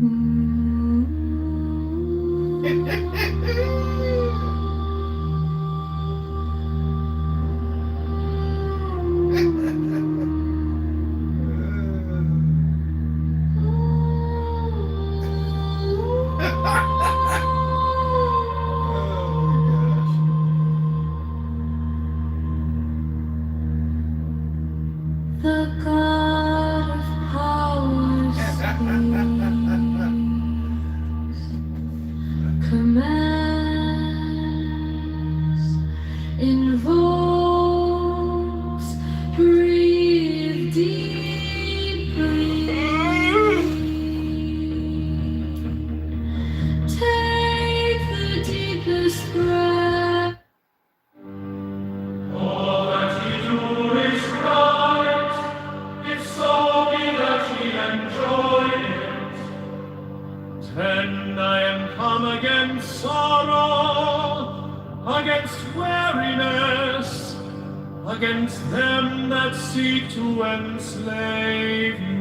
The God of power speaks, commands, invokes, breathe deeply, take the deepest breath. All that ye do is right, if so be that ye enjoy it. Tend I am come against sorrow, against weariness, against them that seek to enslave you.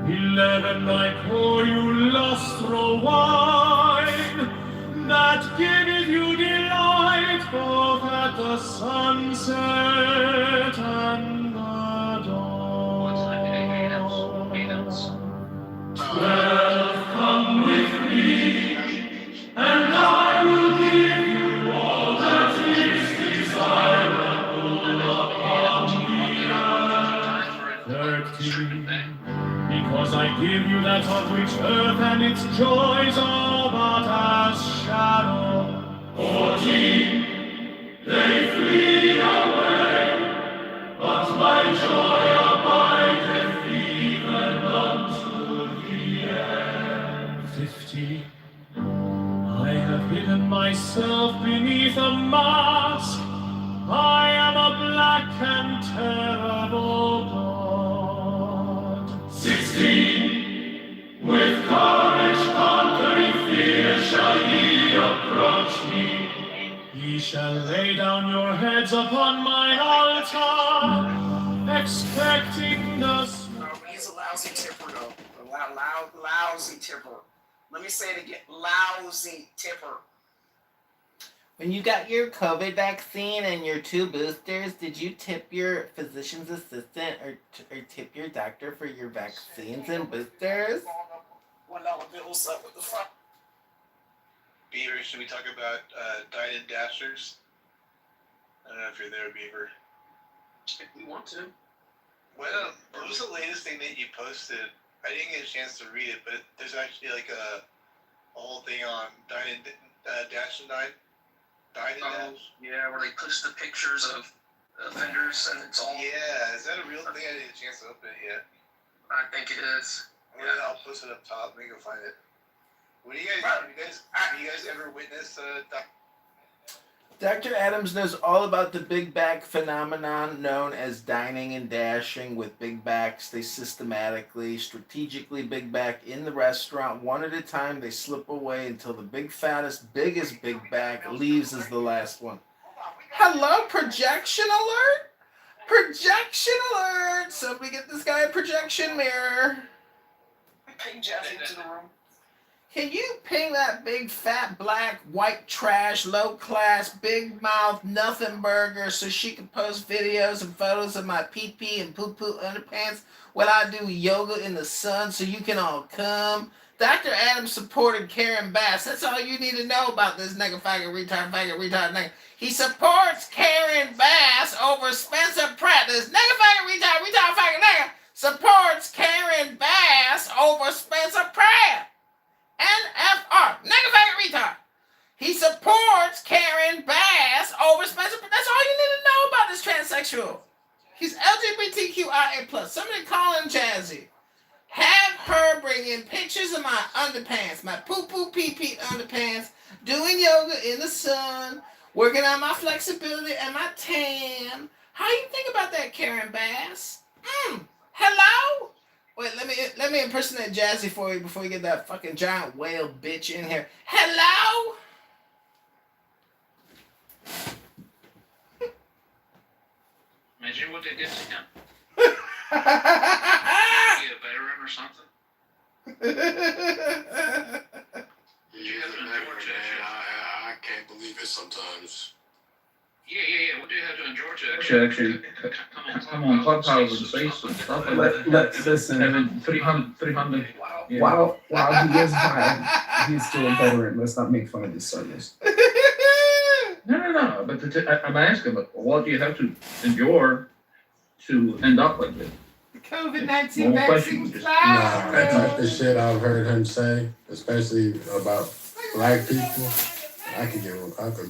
11 I pour you lustral wine, that giveth you delight both at the sunset and the dawn. 12 come with me, and I will give you all that is desirable upon the earth. 13, because I give you that of which earth and its joys are but as shadow. 14, they flee away, but my joy abideth even unto the end. 15, I have hidden myself beneath a mask. I am a black and terrible God. 16, with courage conquering fear shall ye approach me. Ye shall lay down your heads upon mine altar, expecting the He's a lousy tipper, though. Lousy tipper. Let me say it again. Lousy tipper. When you got your COVID vaccine and your 2 boosters, did you tip your physician's assistant or tip your doctor for your vaccines and boosters? $1 bills up with the fuck. Beaver, should we talk about Dine and Dashers? I don't know if you're there, Beaver. If we want to. Well, what was the latest thing that you posted? I didn't get a chance to read it, but there's actually like a whole thing on Dine and Dash and Dine. Dine and Dash. Yeah, where they push the pictures of offenders and it's all. Yeah, is that a real thing? I didn't get a chance to open it yet. I think it is. Yeah, I'll post it up top. Let me go find it. What do you guys? Have you guys ever witnessed Dr. Adams knows all about the big back phenomenon known as dining and dashing with big backs. They systematically, strategically big back in the restaurant. One at a time, they slip away until the biggest big back leaves as the last one. Hello, projection alert? Projection alert! Somebody get this guy a projection mirror. Ping Jeff into the room. Can you ping that big fat black white trash low class big mouth nothing burger so she can post videos and photos of my pee pee and poo poo underpants while I do yoga in the sun so you can all come? Dr. Adams supported Karen Bass. That's all you need to know about this nigga faggot retard nigga. He supports Karen Bass over Spencer Pratt. This nigga faggot retard faggot nigga supports Karen Bass over Spencer Pratt. NFR, nigga faggot retard. He supports Karen Bass over Spencer. That's all you need to know about this transsexual. He's LGBTQIA+. Somebody call him Jazzy. Have her bring in pictures of my underpants, my poo-poo pee-pee underpants, doing yoga in the sun, working on my flexibility and my tan. How you think about that, Karen Bass? Hello? Wait, let me impersonate Jazzy for you before you get that fucking giant whale bitch in here. Hello? Imagine what they did to him. Be a veteran or something. I can't believe it sometimes. Yeah. What do you have to in Georgia? Actually, come on Clubhouse and say some stuff like that. Listen. Having 300. Yeah. While he is violent, he's still a veteran. Let's not make fun of his service. No. But I'm asking, but what do you have to endure to end up like this? COVID-19 More vaccine questions. Nah, that type of shit I've heard him say, especially about black people, I could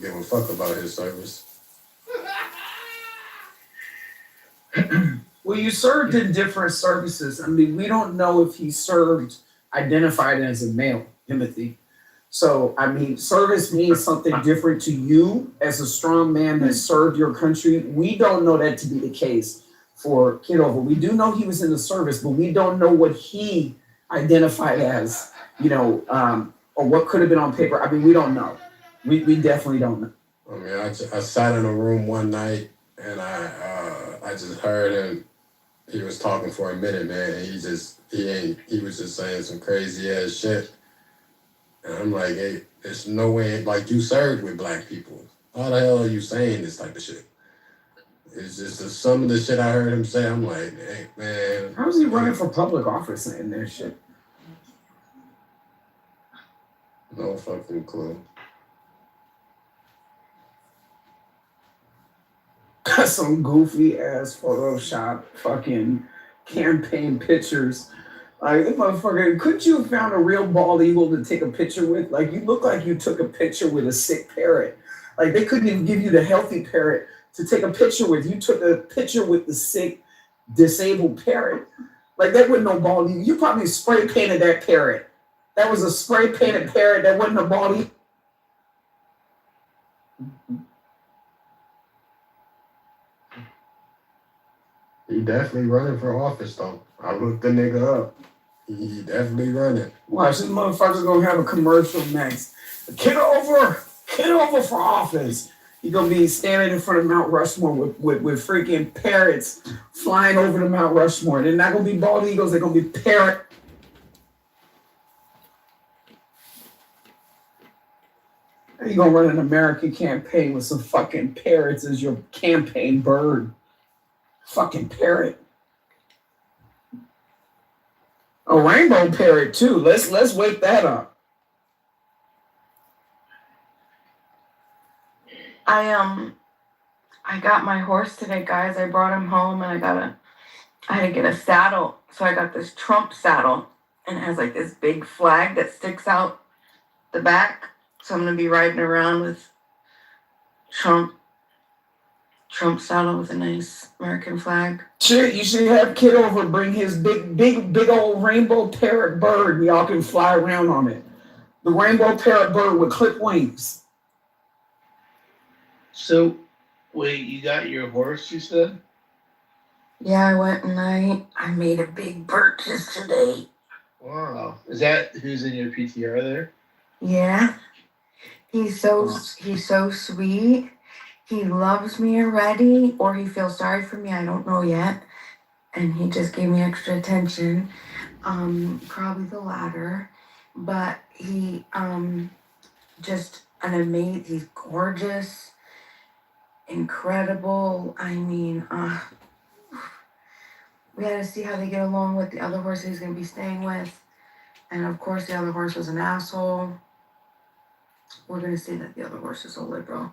give a fuck about his service. Well, you served in different services. I mean, we don't know if he served identified as a male, Timothy. So, I mean, service means something different to you as a strong man that served your country. We don't know that to be the case for Kitover. We do know he was in the service, but we don't know what he identified as, or what could have been on paper. I mean, we don't know. We definitely don't know. I mean, I sat in a room one night and I just heard him. He was talking for a minute, man, and he was just saying some crazy ass shit. And I'm like, hey, there's no way, like, you served with black people. How the hell are you saying this type of shit? It's just some of the shit I heard him say, I'm like, hey, man. How is he running for public office saying that shit? No fucking clue. Some goofy ass Photoshop fucking campaign pictures. Like, this motherfucker, couldn't you have found a real bald eagle to take a picture with? Like, you look like you took a picture with a sick parrot. Like, they couldn't even give you the healthy parrot to take a picture with. You took a picture with the sick, disabled parrot. Like, that wasn't no bald eagle. You probably spray painted that parrot. That was a spray painted parrot. That wasn't a bald eagle. He definitely running for office, though. I looked the nigga up. He definitely running. Watch, this motherfucker's gonna have a commercial next. Kitover for office. He's gonna be standing in front of Mount Rushmore with freaking parrots flying over to Mount Rushmore. They're not gonna be bald eagles, they're gonna be parrot. How you gonna run an American campaign with some fucking parrots as your campaign bird? Fucking parrot. A rainbow parrot too. Let's wake that up. I got my horse today, guys. I brought him home and I had to get a saddle. So I got this Trump saddle and it has like this big flag that sticks out the back. So I'm gonna be riding around with Trump saddle with a nice American flag. Shit, you should have Kitover bring his big old rainbow parrot bird and y'all can fly around on it. The rainbow parrot bird with clip wings. So, wait, you got your horse, you said? Yeah, I went and I made a big purchase today. Wow. Is that who's in your PTR there? Yeah. He's so sweet. He loves me already, or he feels sorry for me. I don't know yet. And he just gave me extra attention. Probably the latter. But he just an amazing. He's gorgeous, incredible. I mean, we had to see how they get along with the other horse he's gonna be staying with, and of course the other horse was an asshole. We're gonna see that the other horse is a liberal.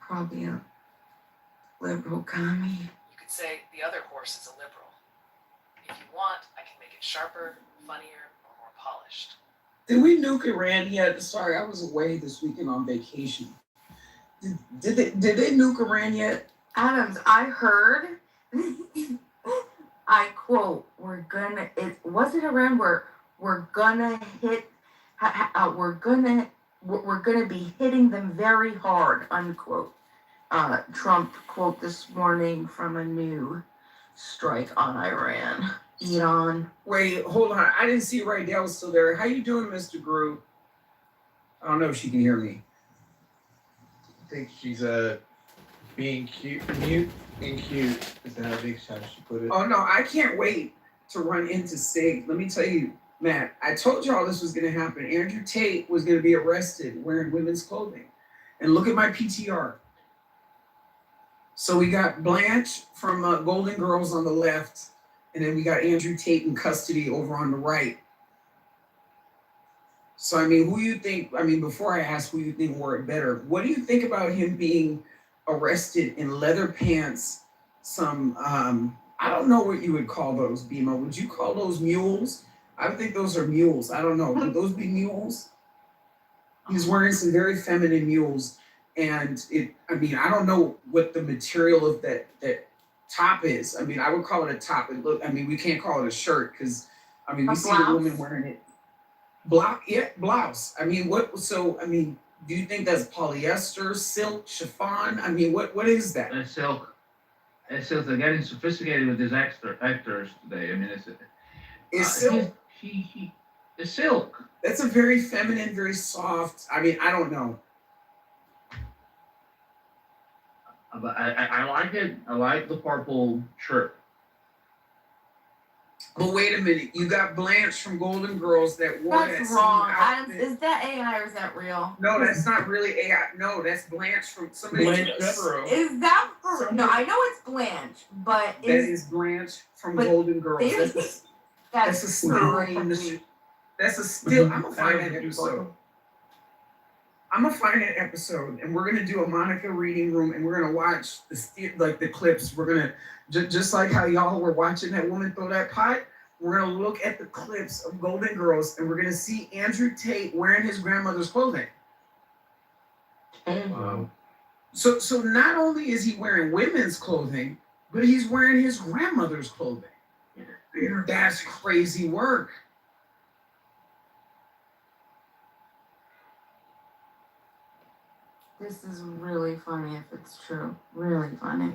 Probably a liberal commie. You could say the other horse is a liberal. If you want, I can make it sharper, funnier, or more polished. Did we nuke Iran yet? Sorry, I was away this weekend on vacation. Did they nuke Iran yet? Adams, I heard. I quote: "We're gonna." It wasn't Iran. We're gonna hit. We're gonna be hitting them very hard. Unquote. Trump quote this morning from a new strike on Iran. Iran. Wait, hold on. I didn't see right there. I was still there. How you doing, Mr. Gru? I don't know if she can hear me. I think she's being cute. Mute. And cute. Is that how big shot she put it? Oh no, I can't wait to run into Sig. Let me tell you, Matt, I told y'all this was gonna happen. Andrew Tate was gonna be arrested wearing women's clothing. And look at my PTR. So we got Blanche from Golden Girls on the left, and then we got Andrew Tate in custody over on the right. So I mean, who you think? I mean, before I ask who you think wore it better, what do you think about him being arrested in leather pants? Some I don't know what you would call those, Bima. Would you call those mules? I would think those are mules. I don't know. Would those be mules? He's wearing some very feminine mules, and I mean, I don't know what the material of that top is. I mean, I would call it a top. I mean, we can't call it a shirt because, I mean, we see the woman wearing it. Blouse. I mean, what? So, I mean, do you think that's polyester, silk, chiffon? I mean, what is that? It's silk. It's silk. They're getting sophisticated with these actors today. I mean, It's silk. It's silk. That's a very feminine, very soft. I mean, I don't know. But I like it. I like the purple shirt. But wait a minute, you got Blanche from Golden Girls that wore that That's same wrong. outfit. Is that AI or is that real? No, that's not really AI. No, that's Blanche from somebody. Blanche Devereaux. Is that for, no? I know it's Blanche, but That is Blanche from but Golden Girls. That's a still. crazy. That's a still. I'm gonna find that episode. I'm gonna find that episode, and we're gonna do a Monica reading room, and we're gonna watch the clips. We're gonna just like how y'all were watching that woman throw that pot. We're gonna look at the clips of Golden Girls, and we're gonna see Andrew Tate wearing his grandmother's clothing. Wow. So not only is he wearing women's clothing, but he's wearing his grandmother's clothing. That's crazy work. This is really funny if it's true. Really funny.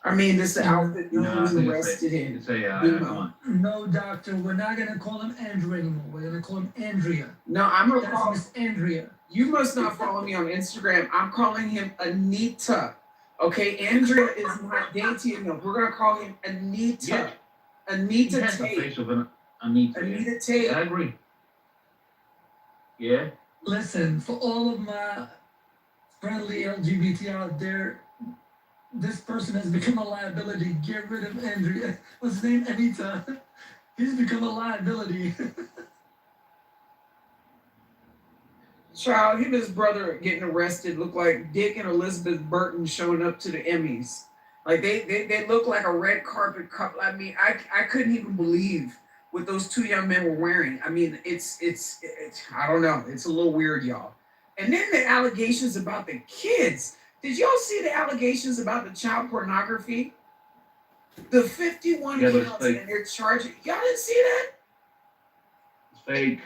I mean, this is the outfit he was arrested in. It's AI. Come on. No, doctor, we're not gonna call him Andrew anymore. We're gonna call him Andrea. No, I'm gonna That's call. Miss Andrea. You must not follow me on Instagram. I'm calling him Anita. Okay, Andrea is not dainty enough. We're gonna call him Anita. Yeah. Anita He has the Tate. face of an Anita. Anita Tate. I agree. Yeah. Listen, for all of my friendly LGBT out there, this person has become a liability. Get rid of Andrea. What's his name? Anita. He's become a liability. Child, him and his brother getting arrested look like Dick and Elizabeth Burton showing up to the Emmys. Like they look like a red carpet couple. I mean, I couldn't even believe what those two young men were wearing. I mean, it's I don't know. It's a little weird, y'all. And then the allegations about the kids. Did y'all see the allegations about the child pornography? The 51 counts and they're charging. Y'all didn't see that? It's fake.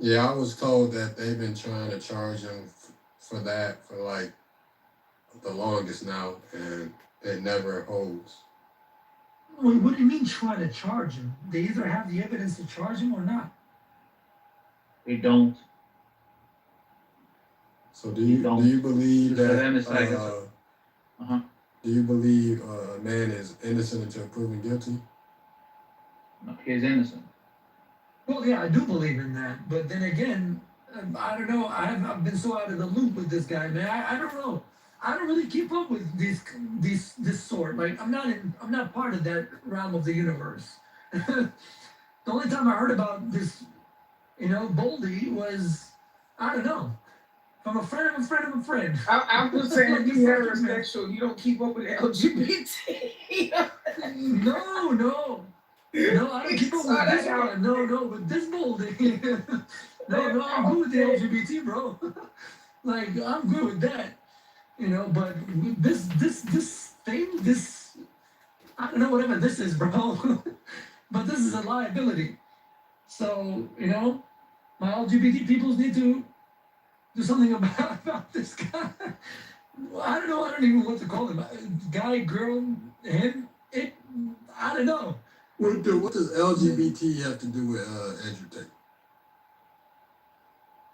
Yeah, I was told that they've been trying to charge him for that for like the longest now, and it never holds. Wait, what do you mean trying to charge him? They either have the evidence to charge him or not. They don't. So do you believe For that? them, it's like Do you believe a man is innocent until proven guilty? No, he's innocent. Well, yeah, I do believe in that. But then again, I don't know. I've been so out of the loop with this guy, man. I don't know. I don't really keep up with this sort. Like I'm not part of that realm of the universe. The only time I heard about this, Boldy was, I don't know, from a friend of a friend of a friend. I'm just saying you heterosexual. You don't keep up with LGBT. No, I don't keep up with this one. No, with this Boldy. No, I'm good with the LGBT, bro. Like I'm good with that. But this thing, I don't know whatever this is, bro. But this is a liability. So, my LGBT peoples need to do something about this guy. I don't know. I don't even know what to call him. Guy, girl, him, it. I don't know. What does LGBT have to do with Andrew Tate?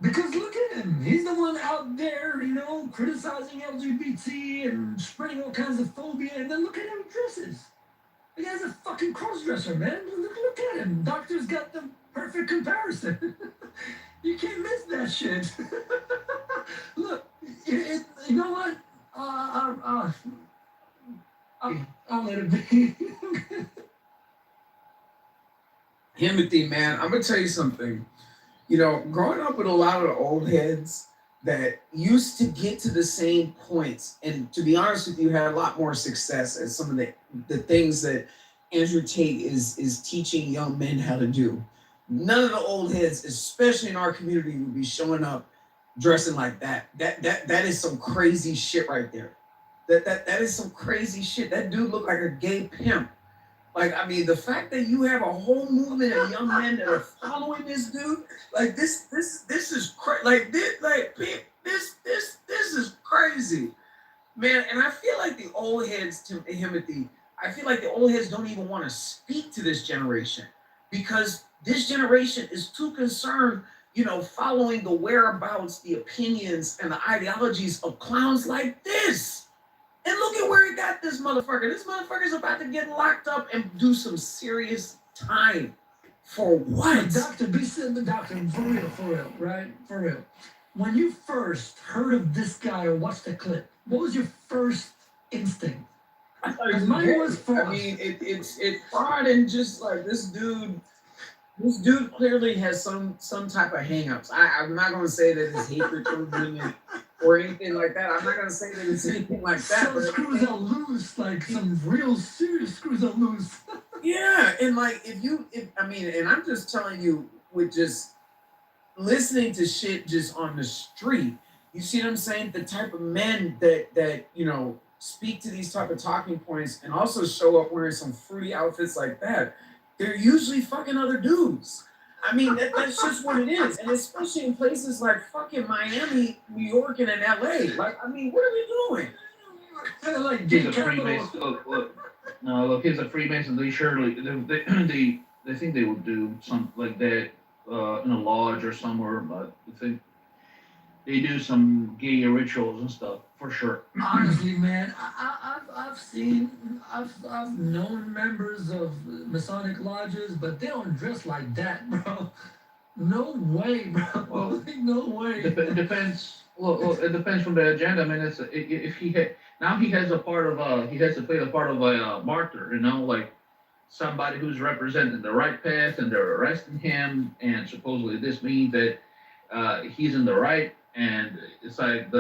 Because look at him. He's the one out there, you know, criticizing LGBT and spreading all kinds of phobia. And then look at how he dresses. The guy's a fucking cross-dresser, man. Look at him. Doctor's got the perfect comparison. You can't miss that shit. Look, you know what? I'll let it be. Timothy, man, I'm gonna tell you something. You know, growing up with a lot of the old heads that used to get to the same points, and to be honest with you, had a lot more success at some of the things that Andrew Tate is teaching young men how to do. None of the old heads, especially in our community, would be showing up dressing like that. That is some crazy shit right there. That is some crazy shit. That dude looked like a gay pimp. Like, I mean, the fact that you have a whole movement of young men that are following this dude, like this is crazy. This is crazy, man. And I feel like the old heads, Timothy, I feel like the old heads don't even want to speak to this generation because this generation is too concerned, you know, following the whereabouts, the opinions, and the ideologies of clowns like this. And look at where he got this motherfucker. This motherfucker's about to get locked up and do some serious time. For what? Doctor, for real, right? For real. When you first heard of this guy or watched the clip, what was your first instinct? I thought it was Mine gay. was fraud. I mean, it's fraud and just like this dude clearly has some type of hangups. I'm not gonna say that it's hatred towards women or anything like that. I'm not gonna say that it's anything like that. Some screws are loose, like some real serious screws are loose. Yeah, and like and I'm just telling you, with just listening to shit just on the street, you see what I'm saying? The type of men that you know speak to these type of talking points and also show up wearing some fruity outfits like that, they're usually fucking other dudes. I mean, that's just what it is. And especially in places like fucking Miami, New York, and in LA. Like, I mean, what are we doing? Like, He's a Freemason. Look, he's a Freemason. They surely, they think they would do something like that in a lodge or somewhere, but I think they do some gay rituals and stuff for sure. Honestly, man, I've known members of Masonic lodges, but they don't dress like that, bro. No way, bro. Well, no way. It depends. Well, it depends from the agenda. I mean, if he had now he has to play the part of a martyr. You know, like somebody who's representing the right path, and they're arresting him, and supposedly this means that he's in the right, and it's like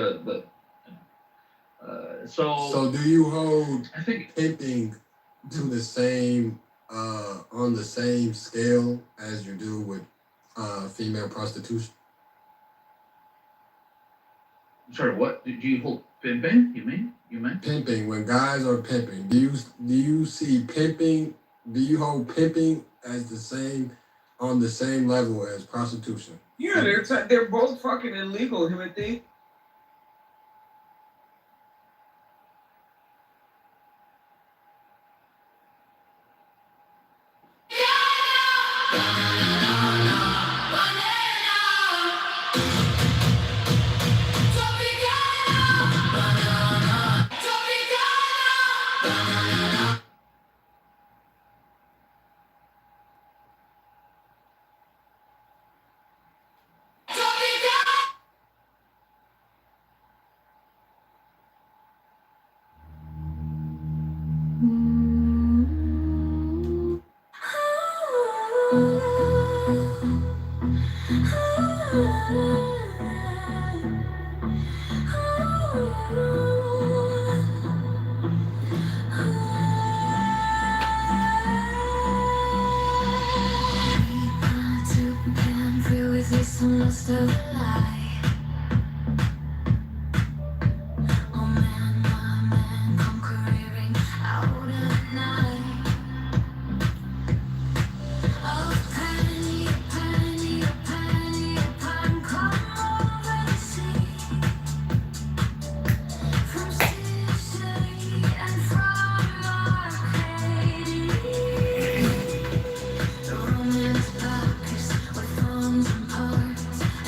So do you hold I think pimping to the same on the same scale as you do with female prostitution? sorry, what did you hold pimping? You mean? Pimping, when guys are pimping, do you see pimping? Do you hold pimping as the same on the same level as prostitution? Yeah, they're both fucking illegal, Timothy.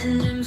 And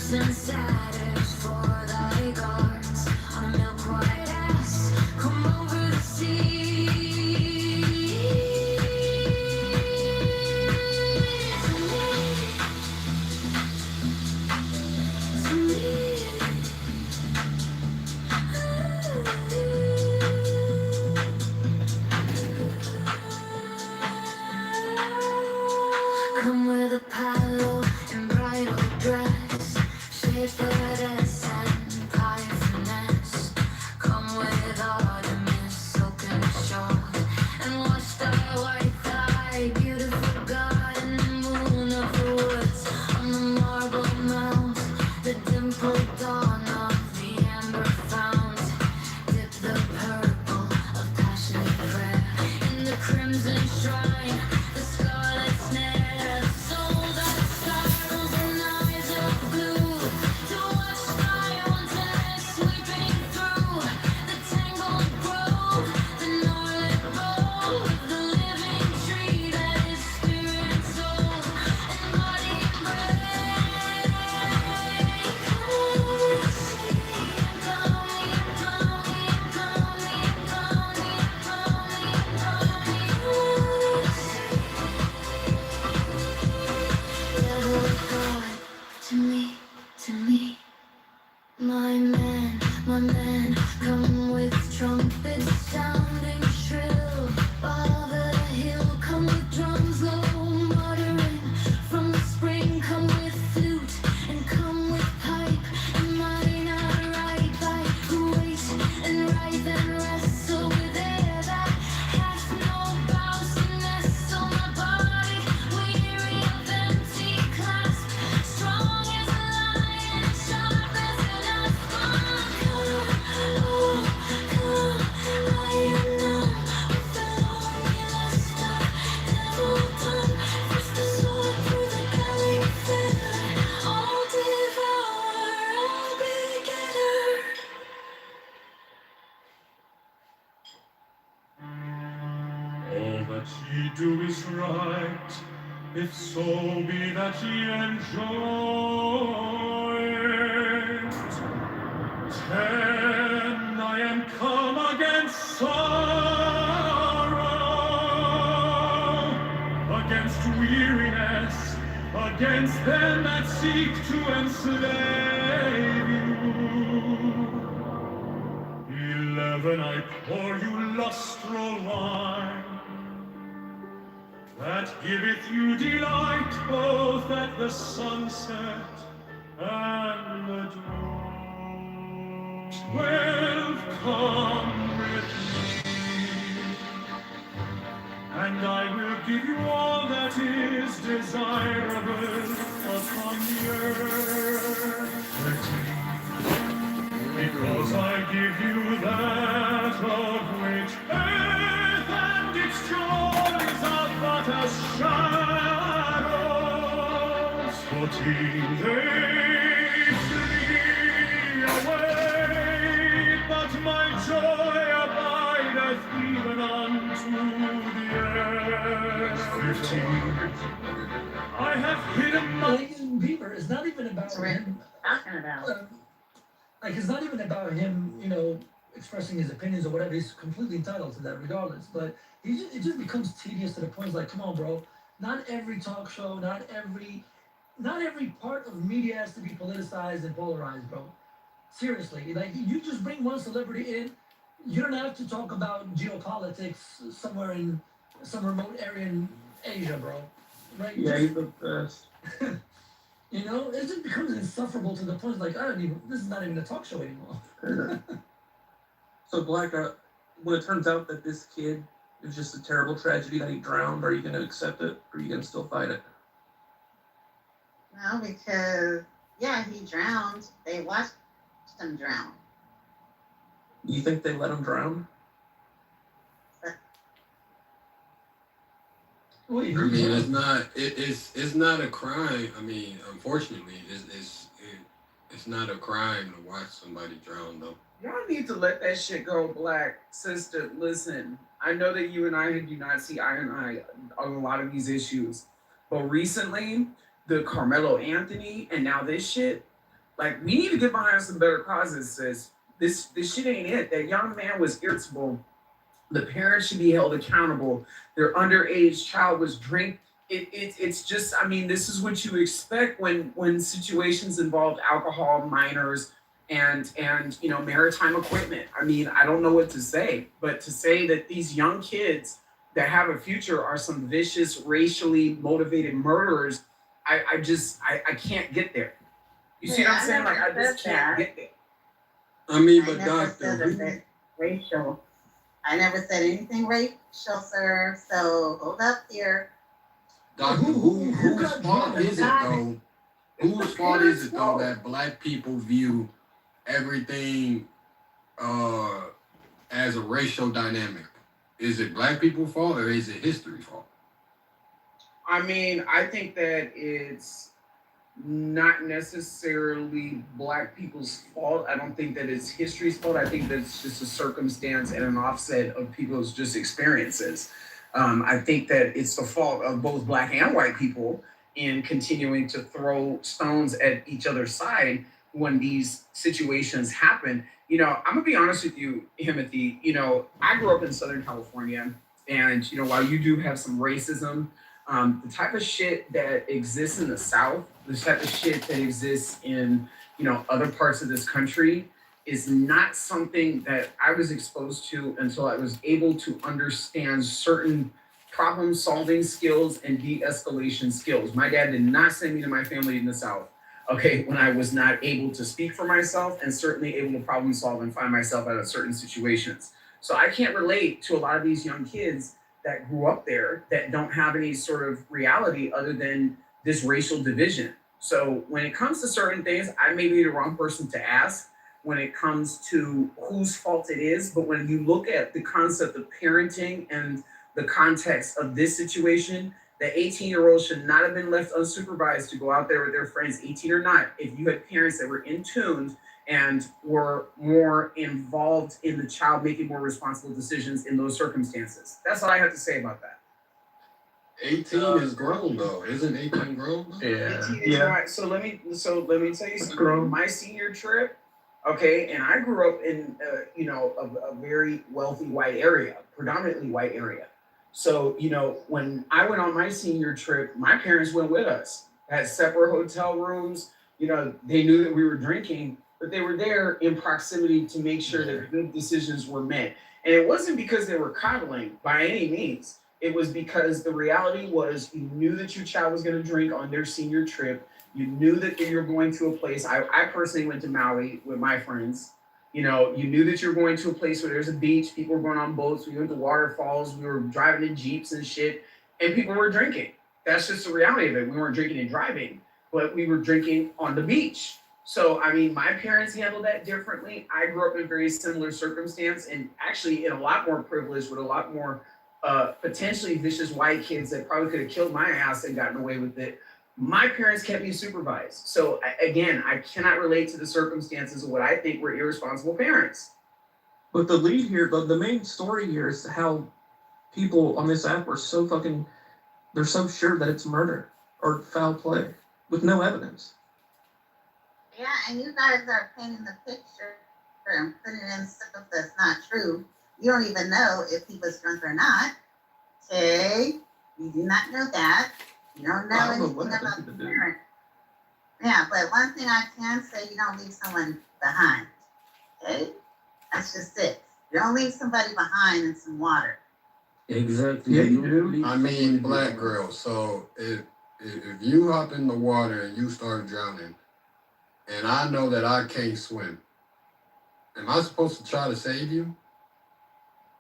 shrine, the scarlet snare, the soul that spirals and eyes of blue. To watch my own text sweeping through the tangled grove, the gnarled bough of the living tree that is spirit and soul and body and brain. To me, my man, come with trumpets sounding shrill. Father hill, come with drums low muttering. From the spring, come with flute and come with pipe. Am I not right by who waits and writhe and wrestle with air that has no bounds to nestle my body, weary of empty clasp, strong as a lion, sharp as an aspen. Come, I am numb with the lonely lust of devil done. First the sword through the belly filler, all devourer, all begetter. All that ye do is right, if so be that ye enjoy it. 10, I am come against sorrow, against weariness, against them that seek to enslave you. 11, I pour you lustral wine, that giveth you delight both at the sunset and the dawn. 12, come with me, and I will give you all that is desirable upon the earth. 13, because I give you that of which earth and its joys are but as shadows. 14, they flee away, but my joy abideth even unto the end. 15, I have hidden my... Like in Beaver, it's not even about him. Talking about. Like it's not even about him, you know, expressing his opinions or whatever. He's completely entitled to that, regardless. But it just becomes tedious to the point. It's like, come on, bro. Not every talk show, not every part of media has to be politicized and polarized, bro. Seriously, like you just bring one celebrity in. You don't have to talk about geopolitics somewhere in some remote area in Asia, bro. Right? Yeah, he's the best. You know, it just becomes insufferable to the point like this is not even a talk show anymore. So Black, when it turns out that this kid is just a terrible tragedy that he drowned, are you going to accept it, or are you going to still fight it? No, because yeah, he drowned. They watched him drown. You think they let him drown? I mean, it's not a crime. I mean, unfortunately, it's not a crime to watch somebody drown, though. Y'all need to let that shit go, Black sister. Listen, I know that you and I do not see eye and eye on a lot of these issues, but recently, the Carmelo Anthony and now this shit, like we need to get behind some better causes, sis. This shit ain't it. That young man was irritable. The parents should be held accountable. Their underage child was drink. It's just, I mean, this is what you expect when situations involve alcohol, minors, and you know, maritime equipment. I mean, I don't know what to say, but to say that these young kids that have a future are some vicious, racially motivated murderers, I can't get there. You see what I'm saying? Like I just can't get there. I mean, but never doctor, said that racial. I never said anything racial, sir. So hold up here. doctor, whose fault is it though? Whose fault is it though that Black people view everything as a racial dynamic? is it black people's fault or is it history's fault? I mean, I think that it's not necessarily black people's fault. I don't think that it's history's fault. I think that's just a circumstance and an offset of people's just experiences. I think that it's the fault of both black and white people in continuing to throw stones at each other's side when these situations happen. You know, I'm gonna be honest with you, Timothy. You know, I grew up in Southern California, and you know, while you do have some racism, the type of shit that exists in the South, the type of shit that exists in, you know, other parts of this country is not something that I was exposed to until I was able to understand certain problem solving skills and de-escalation skills. My dad did not send me to my family in the South, okay, when I was not able to speak for myself and certainly able to problem solve and find myself out of certain situations. So I can't relate to a lot of these young kids that grew up there that don't have any sort of reality other than this racial division. So when it comes to certain things, I may be the wrong person to ask when it comes to whose fault it is. But when you look at the concept of parenting and the context of this situation, the 18-year-old should not have been left unsupervised to go out there with their friends, 18 or not. If you had parents that were in tune and were more involved in the child making more responsible decisions in those circumstances. That's all I have to say about that. 18 is grown though. Isn't 18 grown? Yeah. 18 is right. So let me tell you something. My senior trip, okay, and I grew up in you know, a very wealthy white area, predominantly white area. So, you know, when I went on my senior trip, my parents went with us, had separate hotel rooms. You know, they knew that we were drinking, but they were there in proximity to make sure that good decisions were met. And it wasn't because they were coddling by any means. It was because the reality was you knew that your child was going to drink on their senior trip. You knew that you were going to a place. I personally went to Maui with my friends. You know, you knew that you were going to a place where there's a beach. People were going on boats. We went to waterfalls. We were driving in Jeeps and shit. And people were drinking. That's just the reality of it. We weren't drinking and driving, but we were drinking on the beach. So, I mean, my parents handled that differently. I grew up in a very similar circumstance and actually in a lot more privilege with a lot more potentially vicious white kids that probably could have killed my ass and gotten away with it. My parents kept me supervised. So again, I cannot relate to the circumstances of what I think were irresponsible parents. But the lead here, the main story here is how people on this app are so fucking, they're so sure that it's murder or foul play with no evidence. Yeah, and you guys are painting the picture and putting in stuff that's not true. You don't even know if he was drunk or not. Okay? You do not know that. You don't know anything about the parent. Yeah, but one thing I can say, you don't leave someone behind. Okay? That's just it. You don't leave somebody behind in some water. Exactly. Yeah, you do. I mean, black girl. So if you hop in the water and you start drowning, and I know that I can't swim, am I supposed to try to save you?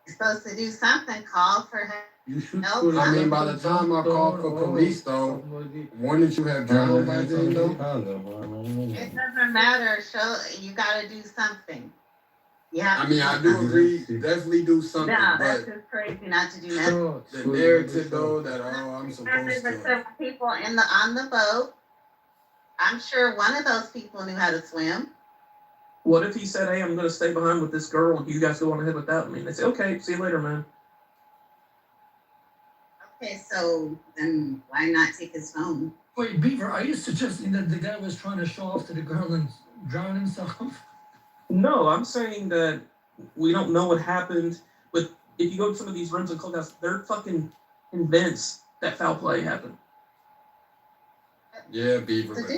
You're supposed to do something. Call for help. You should. No, I mean, by the time I call for police, though, wouldn't you have drowned by then, though? It doesn't matter. You got to do something. Yeah. I mean, I do agree. Definitely do something. No, that's but just crazy not to do nothing. the narrative, though, that I'm supposed There's to. several people on the boat. I'm sure one of those people knew how to swim. What if he said, hey, I'm going to stay behind with this girl and you guys go on ahead without me? And they say, okay, see you later, man. Okay, so then why not take his phone? Wait, Beaver, are you suggesting that the guy was trying to show off to the girl and drown himself? No, I'm saying that we don't know what happened. But if you go to some of these rooms and clubhouses, they're fucking convinced that foul play happened. Yeah, Beaver, but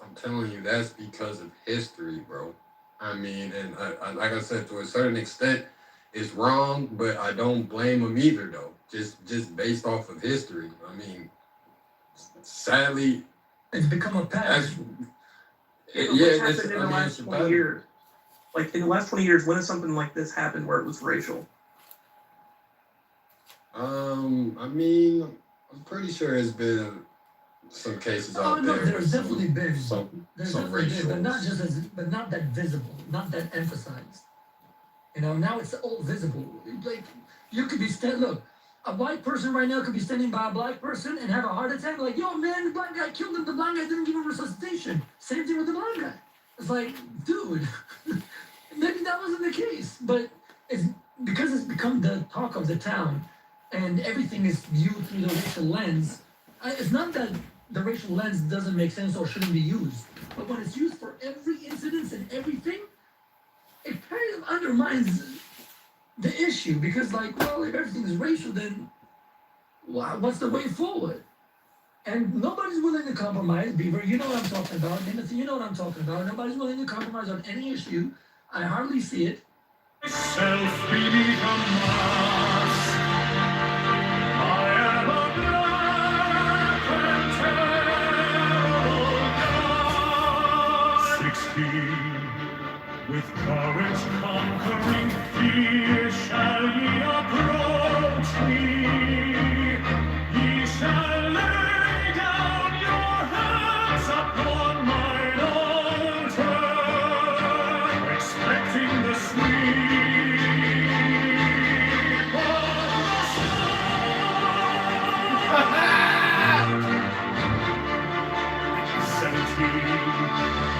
I'm telling you, that's because of history, bro. I mean, and I, like I said, to a certain extent, it's wrong, but I don't blame him either, though. Just based off of history. I mean, sadly, it's become a pattern. What's happened in the last 20 years? Like, in the last 20 years, when has something like this happened where it was racial? I mean, I'm pretty sure it's been some cases out there. There's definitely been some definitely racial, been, but not that visible, not that emphasized. You know, now it's all visible. Like you could be look, a white person right now could be standing by a black person and have a heart attack. Like, yo, man, the black guy killed him. The black guy didn't give him resuscitation. Same thing with the black guy. It's like, dude, maybe that wasn't the case, but it's because it's become the talk of the town, and everything is viewed through the racial lens. It's not that the racial lens doesn't make sense or shouldn't be used, but when it's used for every incident and everything, it kind of undermines the issue because, like, well, if everything is racial, then what's the way forward? And nobody's willing to compromise. Beaver, you know what I'm talking about. Timothy, you know what I'm talking about. Nobody's willing to compromise on any issue. I hardly see it. Self be become mass. I am a black and terrible God. 16. With courage conquering fear shall ye approach me. Ye shall lay down your hands upon mine altar, expecting the sweep of the storm. 17.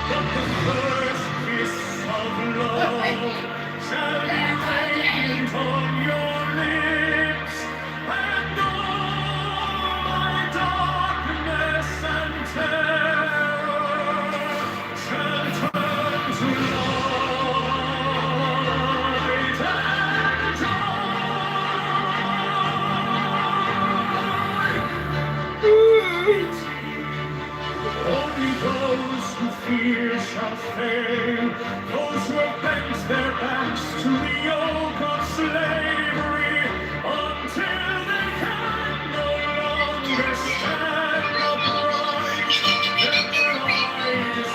But the first kiss of love shall be radiant on your lips, and all my darkness and terror shall turn to light and joy. Only those who fear shall fail, those who have bent their backs to the yoke of slavery, until they can no longer stand upright, then will I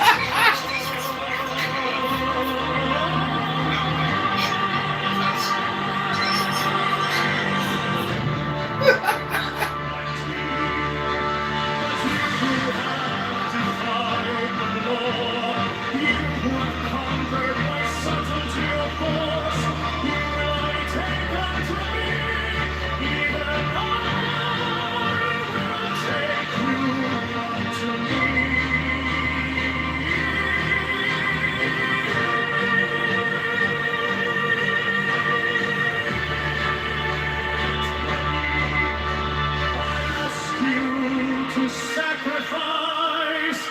to sacrifice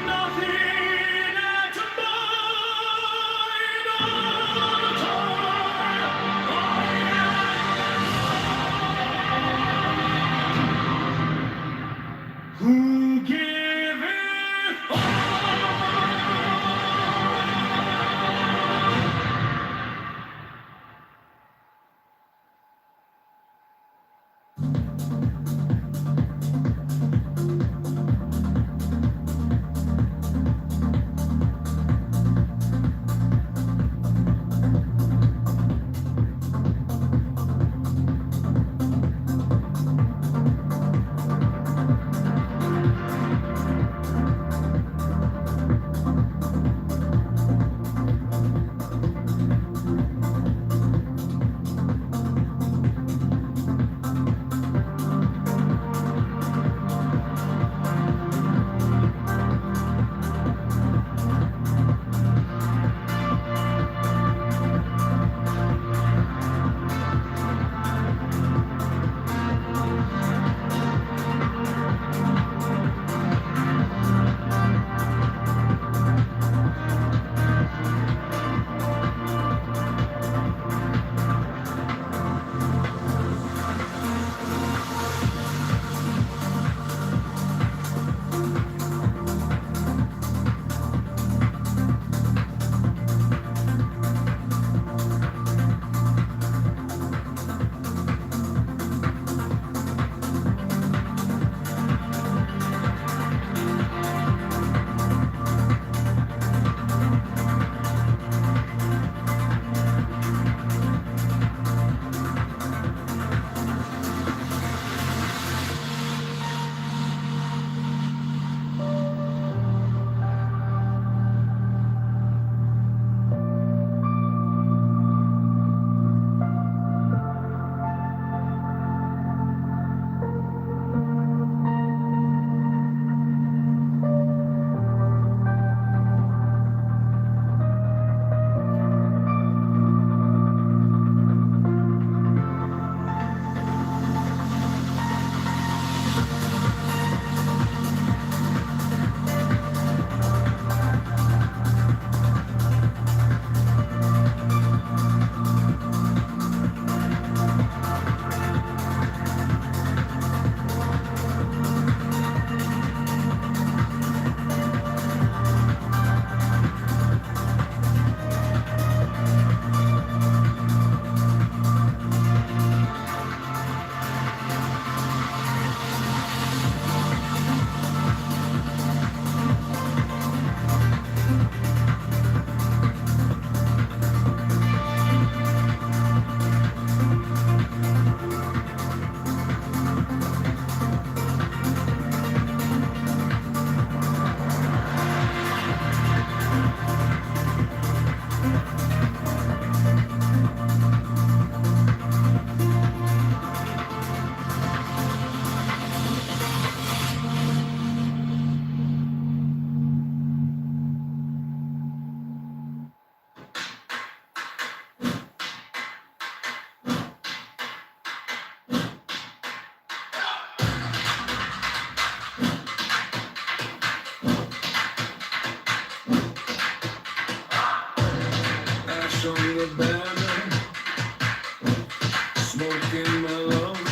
nothing at mine altar. Who giveth a banner, smoke in my lungs,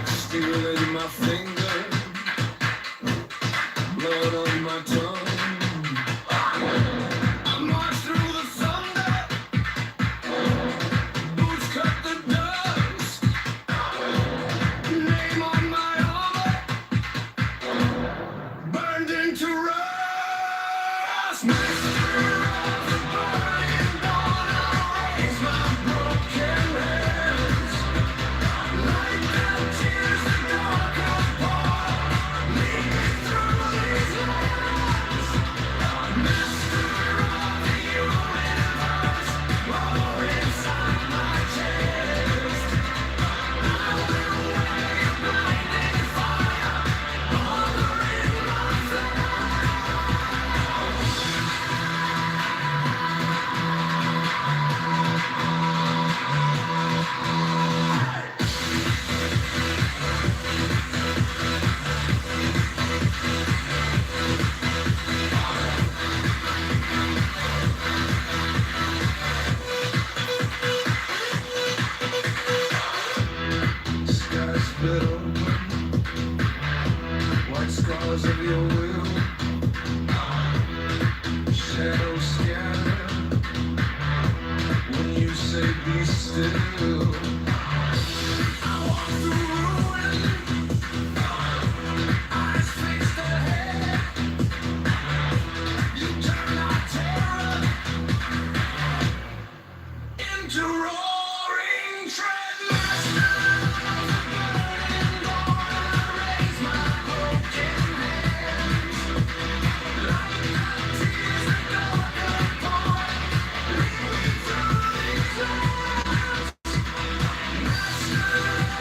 steel in my finger, blood on my tongue. I march through the thunder, boots cut the dust, name on my armor, burned into rust. Master of the burning dawn, I raise my broken hands. Light that tears the dark apart, lead me through these lands. Master of the universe, roar inside my chest. I will wave blinding fire, honor in my sky split open, white scars of your will, shadows scatter when you say be still. I walk through ruin, eyes fixed ahead. You turn our terror into roaring tread. Master of the burning dawn, I raise my broken hands. Light that tears the dark apart, lead me through these lands. Master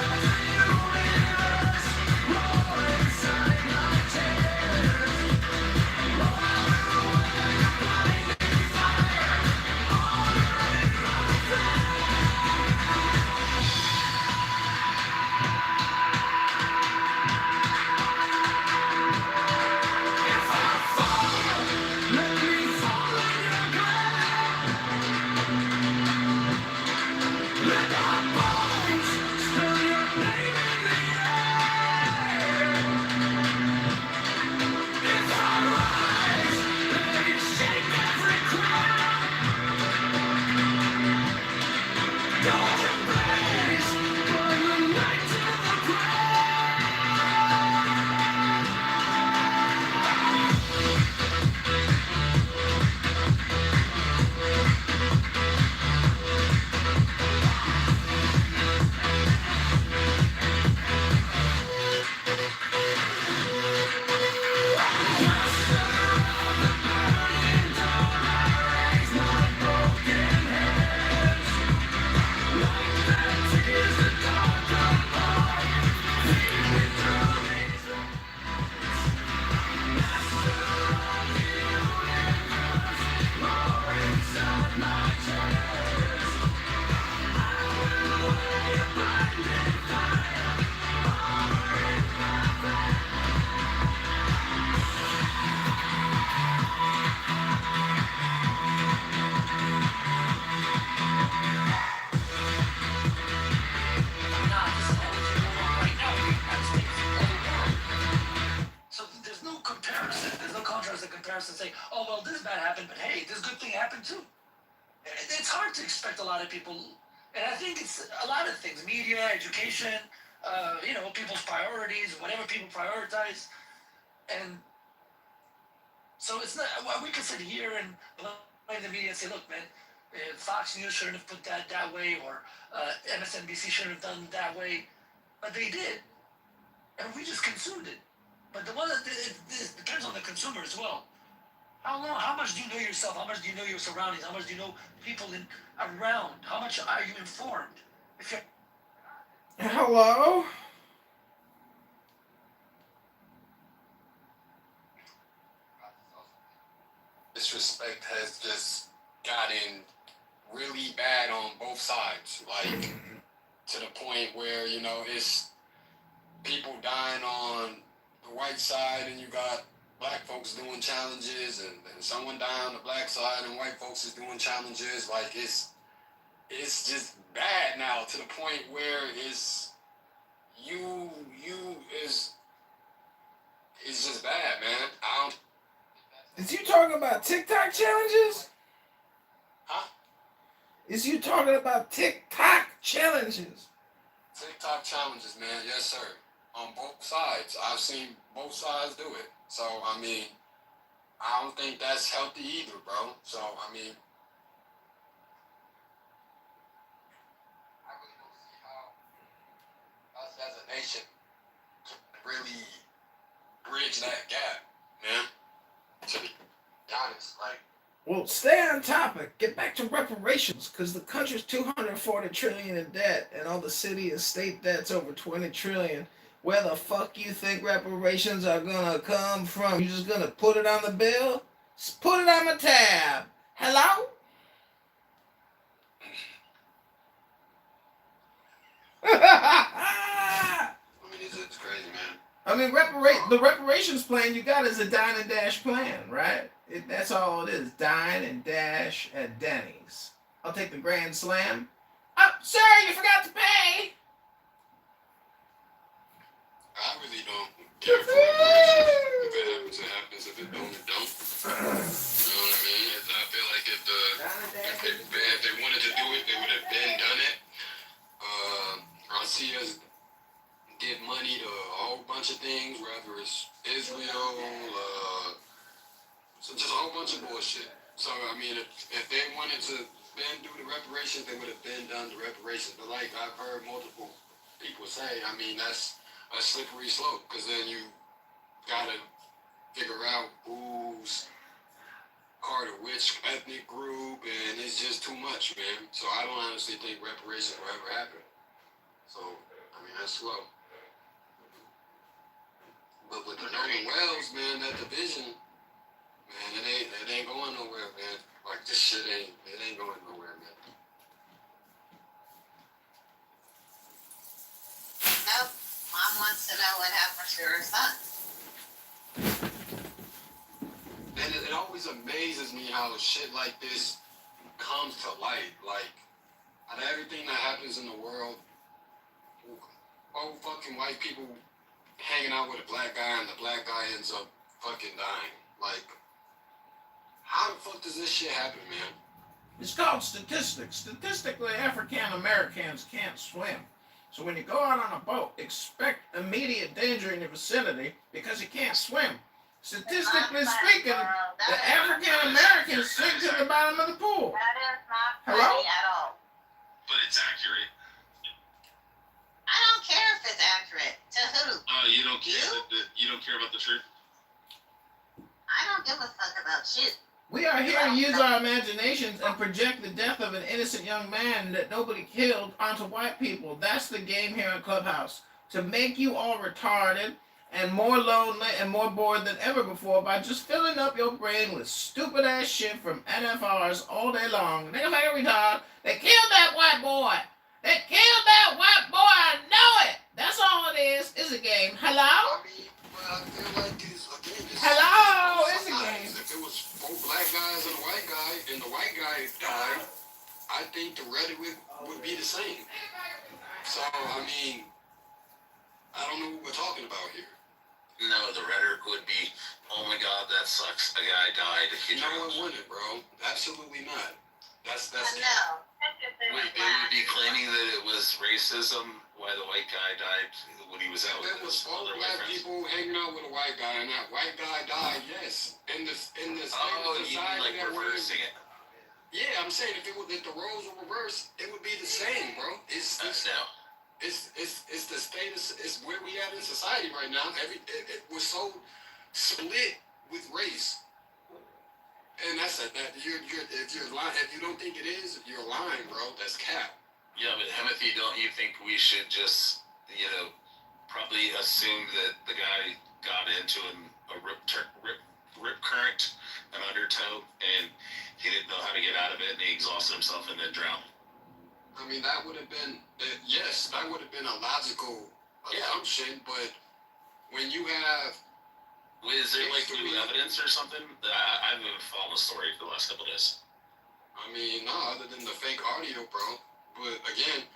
of the universe, roar inside my chest. Oh, I will wave blinding fire, honor in my If I fall, let me fall in your grave. Let our bones spell your name in the air. If I rise, let it shake every crown. Golden blaze, burn the night to the ground. Master of the burning dawn, I raise my broken hands. Light that tears the dark apart, lead me through these lands. Master of the universe, roar inside my chest. I will wave blinding fire, honor in my veins. Nah, this is all that's going on right now in the United States, all the world. So there's no comparison. There's no contrast and comparison saying, oh, well, this bad happened, but hey, this good thing happened too. It's hard to expect a lot of people, and I think it's a lot of things, media, education, people's priorities, whatever people prioritize. And so it's not, well, we can sit here and blame the media and say, look, man, Fox News shouldn't have put that way, or MSNBC shouldn't have done that way, but they did, and we just consumed it. But the one that it depends on the consumer as well. How much do you know yourself? How much do you know your surroundings? How much do you know people around? How much are you informed? If you're Hello? Disrespect has just gotten really bad on both sides. Like, to the point where, it's people dying on the white side and you got black folks doing challenges and someone die on the black side and white folks is doing challenges. Like it's just bad now to the point where it's you is it's just bad, man. I don't. Is you talking about TikTok challenges? Huh? Is you talking about TikTok challenges? TikTok challenges, man. Yes, sir. On both sides. I've seen both sides do it. So, I mean, I don't think that's healthy either, bro. So, I mean, I really don't see how us as a nation can really bridge that gap, man. To be honest, like, Well, stay on topic. Get back to reparations, because the country's 240 trillion in debt, and all the city and state debt's over 20 trillion. Where the fuck you think reparations are gonna come from? You just gonna put it on the bill? Just put it on the tab. Hello? I mean, it's crazy, man. I mean, the reparations plan you got is a dine and dash plan, right? That's all it is. Dine and dash at Denny's. I'll take the Grand Slam. Oh, sir, you forgot to pay. I really don't care for reparations. If it happens, it happens. If it don't, it don't. You know what I mean? I feel like if they wanted to do it, they would have been done it. I see us give money to a whole bunch of things, whether it's Israel, so just a whole bunch of bullshit. So, I mean, if they wanted to then do the reparations, they would have been done the reparations. But like I've heard multiple people say, I mean, that's a slippery slope, because then you gotta figure out who's part of which ethnic group, and it's just too much, man. So I don't honestly think reparations will ever happen. So, I mean, that's slow. But with the Northern Wells, man, that division, man, it ain't going nowhere, man. Like, this shit ain't going nowhere, man. Nope. Mom wants to know what happened to her son. And it always amazes me how shit like this comes to light. Like, out of everything that happens in the world, old fucking white people hanging out with a black guy and the black guy ends up fucking dying. Like, how the fuck does this shit happen, man? It's called statistics. Statistically, African Americans can't swim. So when you go out on a boat, expect immediate danger in your vicinity because you can't swim. Statistically speaking, the African Americans sink to the bottom of the pool. That is not Hello? funny at all. But it's accurate. I don't care if it's accurate. To who? You don't care. You don't care about the truth. I don't give a fuck about shit. We are here to use our imaginations and project the death of an innocent young man that nobody killed onto white people. That's the game here in Clubhouse. To make you all retarded and more lonely and more bored than ever before by just filling up your brain with stupid ass shit from NFRs all day long. Niggas like a retard. They killed that white boy. They killed that white boy. I know it. That's all it is. It's a game. Hello? I mean, well, I feel like it's Hello? It's a game. If it was 4 black guys and a white guy, and the white guy died, I think the rhetoric would be the same. So, I mean, I don't know what we're talking about here. No, the rhetoric would be, oh my god, that sucks. A guy died. No one wouldn't, bro. Absolutely not. That's No. Wait, they would be claiming that it was racism why the white guy died when he was out with There was his 4 other black white friends. people hanging out with a white guy, and that white guy died, yes. In this Oh, you mean society like that we're in. reversing it? Yeah, I'm saying if the roles were reversed, it would be the same, bro. It's No. it's the status. It's where we at in society right now. We're so split with race, and that's that. If you're lying, if you don't think it is, you're lying, bro. That's cap. Yeah, but Timothy, don't you think we should just, probably assume that the guy got into a rip current, an undertow, and he didn't know how to get out of it, and he exhausted himself and then drowned? I mean, that would have been yes, that would have been a logical assumption, but when you have Is there like new evidence or something? I haven't been following the story for the last couple of days. I mean, no, other than the fake audio, bro. But again,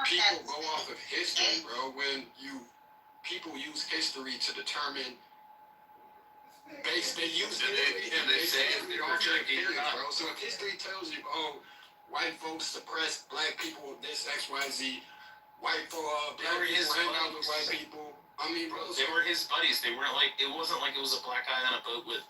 people go off of history, bro. When people use history to determine. They use history and they say it off their opinions, bro. So if history tells you, oh, white folks suppressed black people, this X, Y, Z, black people hang out with white people. I mean, bro, they were his buddies. They weren't like, it wasn't like it was a black guy on a boat with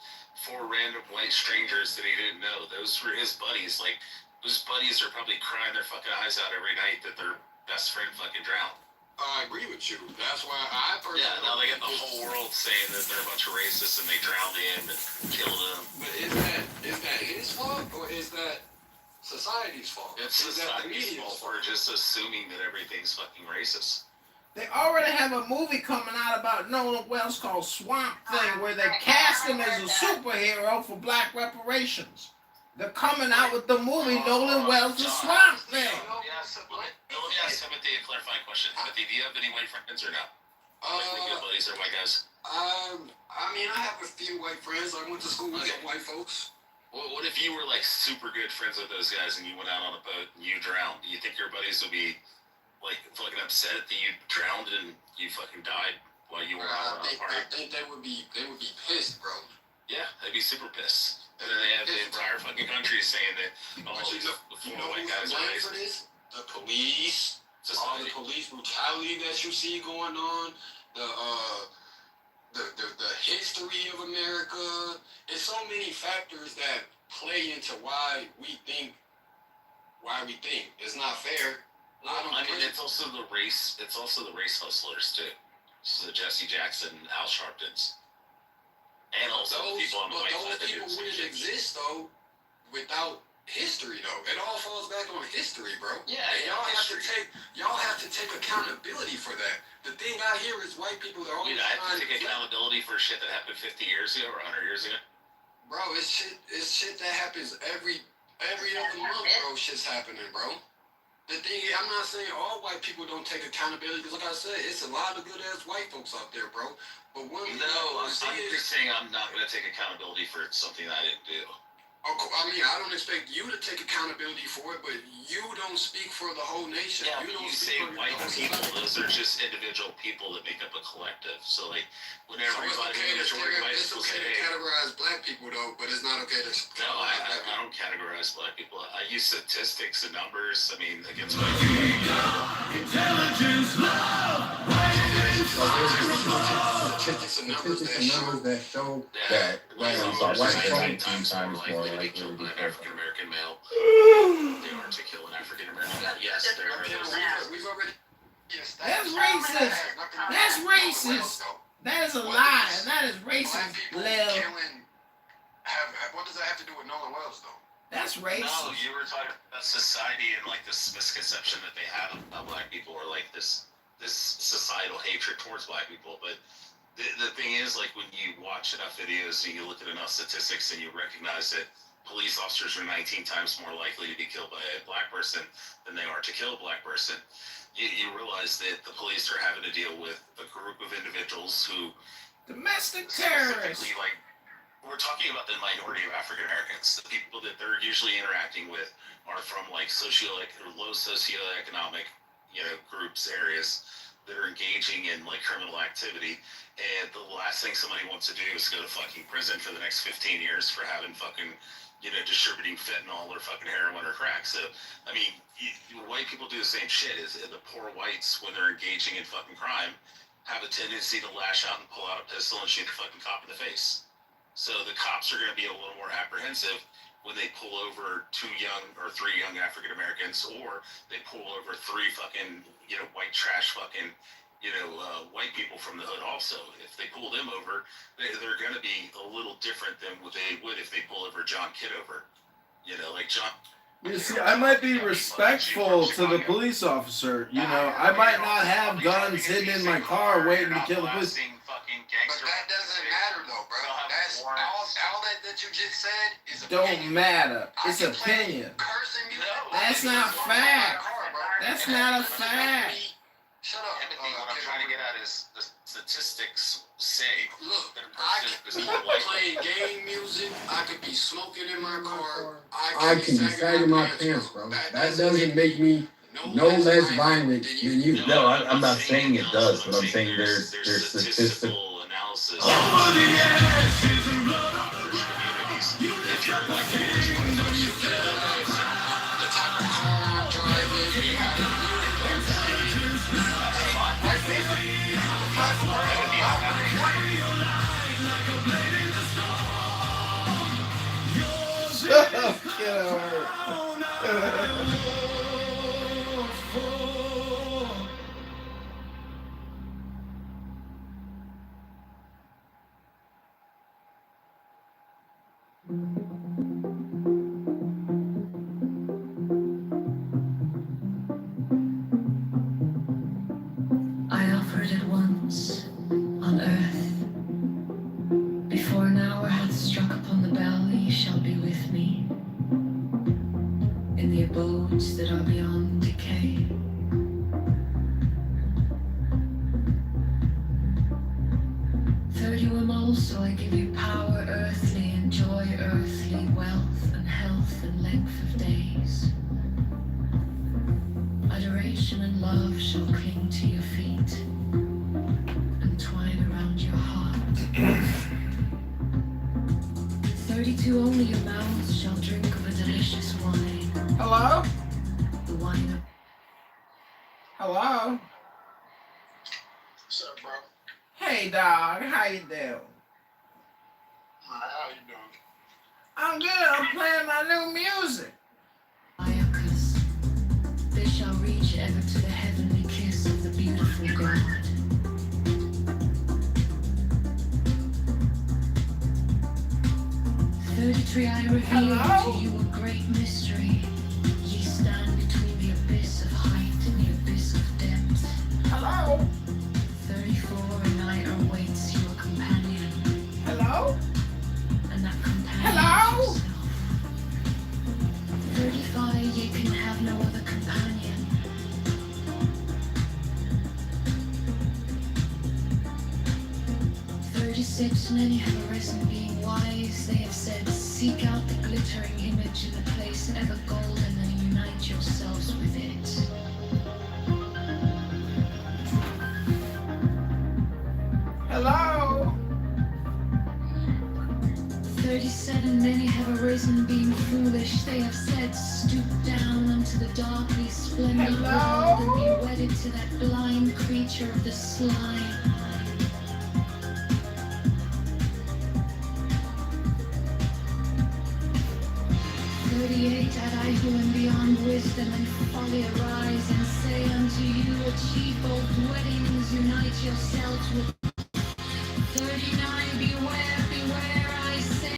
4 random white strangers that he didn't know. Those were his buddies. Like, those buddies are probably crying their fucking eyes out every night that their best friend fucking drowned. I agree with you. That's why I personally. Yeah, now they got the whole world saying that they're a bunch of racists and they drowned him and killed him. But is that his fault or is that society's fault? It's society's fault for just assuming that everything's fucking racist. They already have a movie coming out about Nolan Wells called Swamp Thing, where they cast him as a superhero for black reparations. They're coming out with the movie Nolan Wells' Swamp Thing. Let me ask Timothy a clarifying question. Timothy, do you have any white friends or no? Like good buddies or white guys? I mean, I have a few white friends. I went to school with some white folks. Well, what if you were like super good friends with those guys and you went out on a boat and you drowned? Do you think your buddies would be like fucking upset that you drowned and you fucking died while you were out on a party? I think they would be pissed, bro. Yeah, they'd be super pissed. And then they have the entire fucking country saying that the 4 white guys are racist. The police, all the police brutality that you see going on, the history of America. It's so many factors that play into why we think. It's not fair. I mean, it's also the race. It's also the race hustlers too. So Jesse Jackson, Al Sharptons, and also the people on the white side. Those people wouldn't exist though without history though. It all falls back on history, bro. Yeah, and y'all have to take accountability for that. The thing I hear is white people are always I have to take accountability for shit that happened 50 years ago or 100 years ago. Bro, it's shit that happens every other month, bro. Shit's happening, bro. The thing is, I'm not saying all white people don't take accountability, because like I said, it's a lot of good-ass white folks out there, bro. But one thing I'm just saying I'm not going to take accountability for something I didn't do. I mean, I don't expect you to take accountability for it, but you don't speak for the whole nation. Yeah, you don't say white people, those are just individual people that make up a collective. So, like, whenever it's okay to categorize black people, though, but it's not okay to... No, I don't categorize black people. I use statistics and numbers, I mean, against white people. Intelligence, love, statistics and numbers that show that white folks are 19 times more likely to kill an African American male. They are to kill an African American male. Yes, there are those. We've already... That's racist. That's racist. That is a lie, and that is racist, Lil. What does that have to do with Nolan Wells, though? That's racist. No, you were talking about society and like this misconception that they have about black people, or like this societal hatred towards black people. But the thing is, like, when you watch enough videos and you look at enough statistics and you recognize that police officers are 19 times more likely to be killed by a black person than they are to kill a black person, you realize that the police are having to deal with a group of individuals who... Domestic terrorists! Like, we're talking about the minority of African Americans. The people that they're usually interacting with are from, like, low socioeconomic, groups, areas that are engaging in, like, criminal activity. And the last thing somebody wants to do is go to fucking prison for the next 15 years for having fucking... distributing fentanyl or fucking heroin or crack. So, I mean, white people do the same shit. Is the poor whites, when they're engaging in fucking crime, have a tendency to lash out and pull out a pistol and shoot the fucking cop in the face. So the cops are going to be a little more apprehensive when they pull over 3 young African Americans, or they pull over 3 fucking, white trash fucking, white people from the hood also. If they pull them over, they're going to be a little different than what they would if they pull over John Kitover. Like John... You see, I might be respectful to the police officer. I might not have guns hidden in my car waiting to kill the police. But that doesn't matter, though, bro. That's all that you just said is opinion. Don't matter. It's opinion. That's not fact. That's not a fact. Shut up. What I'm trying to get at is the statistics say Look, that a I person could is be not white. playing game music. I could be smoking in my car. I can be sagging my pants, bro. That doesn't make me no less violent than you. No, I'm not saying it does, but I'm saying there's statistical analysis. Over the edge, If you're black and white, the type of car I'm driving. We have Shut up, Kitover. I offered it once on earth. Before an hour hath struck upon the bell, ye shall be with me in the abodes that are beyond decay. Also I give you power earthly and joy earthly, wealth and health and length of days. Adoration and love shall cling to your feet and twine around your heart. 32 only your mouths shall drink of a delicious wine. Hello? The wine of... Hello? What's up, bro? Hey, dog. How you doing? Alright, how you doing? I'm good. I'm playing my new music. They shall reach ever to the heavenly kiss of the beautiful God. "33 I reveal to you a great mystery. Ye stand between the abyss of height and the abyss of depth. Hello? 34 and I awaits your companion. Hello? And that companion Hello? is yourself. 35 ye can have no other companion. 36 many have arisen being wise. They have said, seek out the glittering image in the place ever golden and unite yourselves with it. Hello? 37 many have arisen being foolish. They have said, stoop down unto the darkly splendid world and be wedded to that blind creature of the slime. 38 add I who am beyond wisdom and folly arise and say unto you, achieve both weddings, unite yourselves with 39 beware.